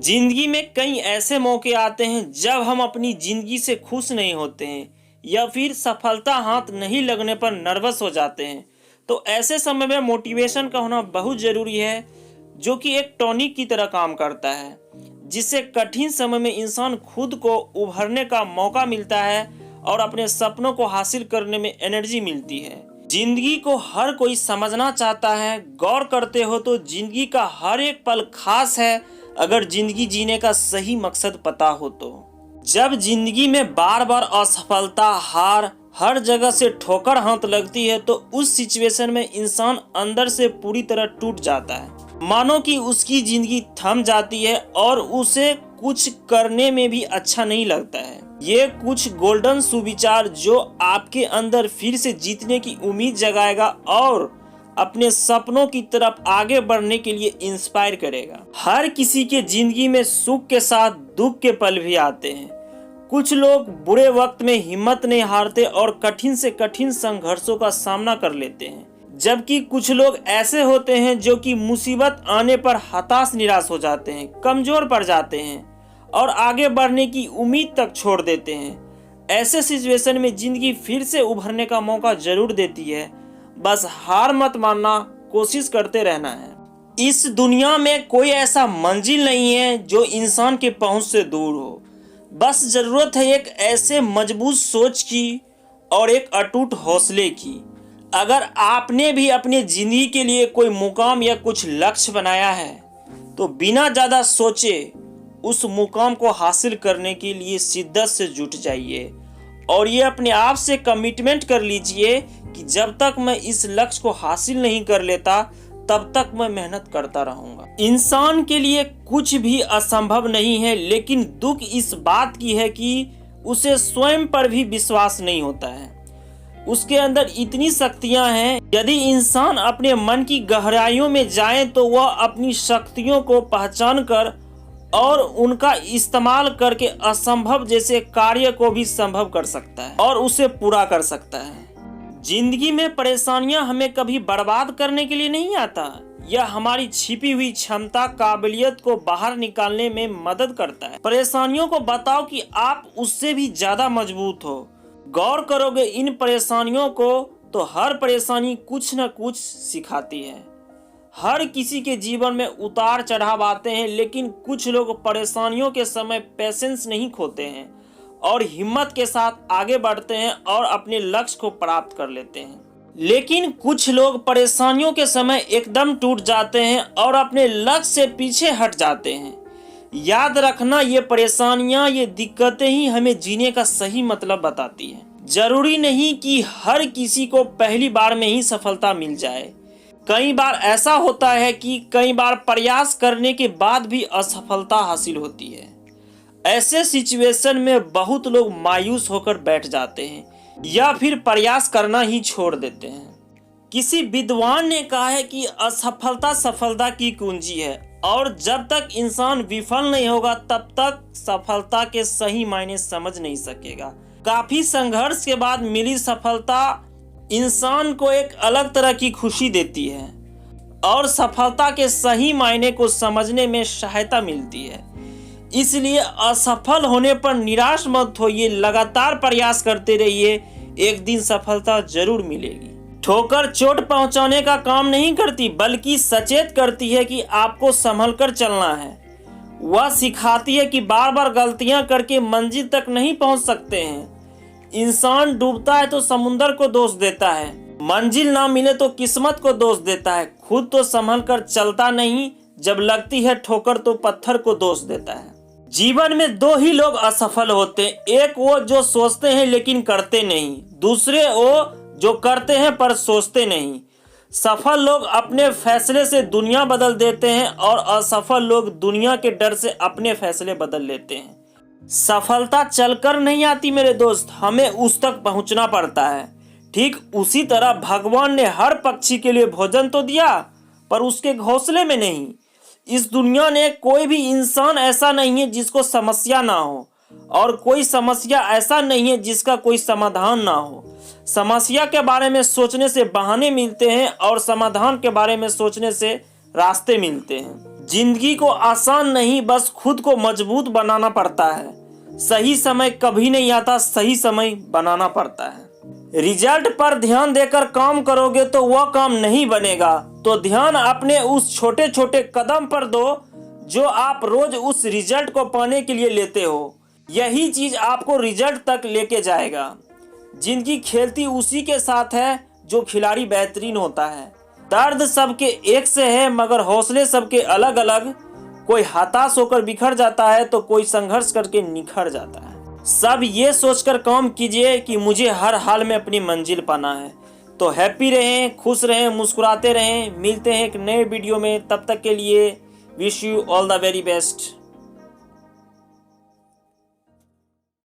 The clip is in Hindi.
जिंदगी में कई ऐसे मौके आते हैं जब हम अपनी जिंदगी से खुश नहीं होते हैं या फिर सफलता हाथ नहीं लगने पर नर्वस हो जाते हैं। तो ऐसे समय में मोटिवेशन का होना बहुत ज़रूरी है, जो कि एक टॉनिक की तरह काम करता है, जिससे कठिन समय में इंसान खुद को उभरने का मौका मिलता है और अपने सपनों को हासिल करने में एनर्जी मिलती है। जिंदगी को हर कोई समझना चाहता है। गौर करते हो तो जिंदगी का हर एक पल खास है, अगर जिंदगी जीने का सही मकसद पता हो तो। जब जिंदगी में बार बार असफलता, हार, हर जगह से ठोकर हाथ लगती है तो उस सिचुएशन में इंसान अंदर से पूरी तरह टूट जाता है। मानो कि उसकी जिंदगी थम जाती है और उसे कुछ करने में भी अच्छा नहीं लगता है। ये कुछ गोल्डन सुविचार जो आपके अंदर फिर से जीतने की उम्मीद जगाएगा और अपने सपनों की तरफ आगे बढ़ने के लिए इंस्पायर करेगा। हर किसी के जिंदगी में सुख के साथ दुख के पल भी आते हैं। कुछ लोग बुरे वक्त में हिम्मत नहीं हारते और कठिन से कठिन संघर्षों का सामना कर लेते हैं, जबकि कुछ लोग ऐसे होते हैं जो कि मुसीबत आने पर हताश निराश हो जाते हैं, कमजोर पड़ जाते हैं और आगे बढ़ने की उम्मीद तक छोड़ देते हैं। ऐसे सिचुएशन में जिंदगी फिर से उभरने का मौका जरूर देती है, बस हार मत मानना, कोशिश करते रहना है। इस दुनिया में कोई ऐसा मंजिल नहीं है जो इंसान के पहुंच से दूर हो। बस जरूरत है एक ऐसे मजबूत सोच की और एक अटूट हौसले की। अगर आपने भी अपनी जिंदगी के लिए कोई मुकाम या कुछ लक्ष्य बनाया है तो बिना ज़्यादा सोचे उस मुकाम को हासिल करने के लिए शिद्दत से जुट जाइए और ये अपने आप से कमिटमेंट कर लीजिए कि जब तक मैं इस लक्ष्य को हासिल नहीं कर लेता तब तक मैं मेहनत करता रहूंगा। इंसान के लिए कुछ भी असंभव नहीं है, लेकिन दुख इस बात की है कि उसे स्वयं पर भी विश्वास नहीं होता है। उसके अंदर इतनी शक्तियां हैं, यदि इंसान अपने मन की गहराइयों में जाए तो वह अपनी शक्तियों को पहचान कर और उनका इस्तेमाल करके असंभव जैसे कार्य को भी संभव कर सकता है और उसे पूरा कर सकता है। जिंदगी में परेशानियां हमें कभी बर्बाद करने के लिए नहीं आता, यह हमारी छिपी हुई क्षमता, काबिलियत को बाहर निकालने में मदद करता है। परेशानियों को बताओ कि आप उससे भी ज्यादा मजबूत हो। गौर करोगे इन परेशानियों को तो हर परेशानी कुछ न कुछ सिखाती है। हर किसी के जीवन में उतार चढ़ाव आते हैं, लेकिन कुछ लोग परेशानियों के समय पेशेंस नहीं खोते हैं और हिम्मत के साथ आगे बढ़ते हैं और अपने लक्ष्य को प्राप्त कर लेते हैं। लेकिन कुछ लोग परेशानियों के समय एकदम टूट जाते हैं और अपने लक्ष्य से पीछे हट जाते हैं। याद रखना, ये परेशानियां, ये दिक्कतें ही हमें जीने का सही मतलब बताती है। जरूरी नहीं कि हर किसी को पहली बार में ही सफलता मिल जाए। कई बार ऐसा होता है कि कई बार प्रयास करने के बाद भी असफलता हासिल होती है। ऐसे सिचुएशन में बहुत लोग मायूस होकर बैठ जाते हैं या फिर प्रयास करना ही छोड़ देते हैं। किसी विद्वान ने कहा है कि असफलता सफलता की कुंजी है और जब तक इंसान विफल नहीं होगा तब तक सफलता के सही मायने समझ नहीं सकेगा। काफी संघर्ष के बाद मिली सफलता इंसान को एक अलग तरह की खुशी देती है और सफलता के सही मायने को समझने में सहायता मिलती है। इसलिए असफल होने पर निराश मत होइए, लगातार प्रयास करते रहिए, एक दिन सफलता जरूर मिलेगी। ठोकर चोट पहुंचाने का काम नहीं करती, बल्कि सचेत करती है कि आपको संभल कर चलना है। वह सिखाती है कि बार बार गलतियां करके मंजिल तक नहीं पहुंच सकते हैं। इंसान डूबता है तो समुंदर को दोष देता है, मंजिल ना मिले तो किस्मत को दोष देता है, खुद तो संभल कर चलता नहीं, जब लगती है ठोकर तो पत्थर को दोष देता है। जीवन में दो ही लोग असफल होते हैं, एक वो जो सोचते हैं लेकिन करते नहीं, दूसरे वो जो करते हैं पर सोचते नहीं। सफल लोग अपने फैसले से दुनिया बदल देते हैं और असफल लोग दुनिया के डर से अपने फैसले बदल लेते हैं। सफलता चलकर नहीं आती मेरे दोस्त, हमें उस तक पहुंचना पड़ता है। ठीक उसी तरह भगवान ने हर पक्षी के लिए भोजन तो दिया, पर उसके घोंसले में नहीं। इस दुनिया ने कोई भी इंसान ऐसा नहीं है जिसको समस्या ना हो और कोई समस्या ऐसा नहीं है जिसका कोई समाधान ना हो। समस्या के बारे में सोचने से बहाने मिलते हैं और समाधान के बारे में सोचने से रास्ते मिलते हैं। जिंदगी को आसान नहीं, बस खुद को मजबूत बनाना पड़ता है। सही समय कभी नहीं आता, सही समय बनाना पड़ता है। रिजल्ट पर ध्यान देकर काम करोगे तो वह काम नहीं बनेगा, तो ध्यान अपने उस छोटे छोटे कदम पर दो जो आप रोज उस रिजल्ट को पाने के लिए लेते हो। यही चीज आपको रिजल्ट तक लेके जाएगा। जिंदगी खेलती उसी के साथ है जो खिलाड़ी बेहतरीन होता है। दर्द सबके एक से है, मगर हौसले सबके अलग अलग। कोई हताश होकर बिखर जाता है तो कोई संघर्ष करके निखर जाता है। सब ये सोचकर काम कीजिए कि मुझे हर हाल में अपनी मंजिल पाना है। तो हैप्पी रहें, खुश रहें, मुस्कुराते रहें। मिलते हैं एक नए वीडियो में, तब तक के लिए wish you all the very best.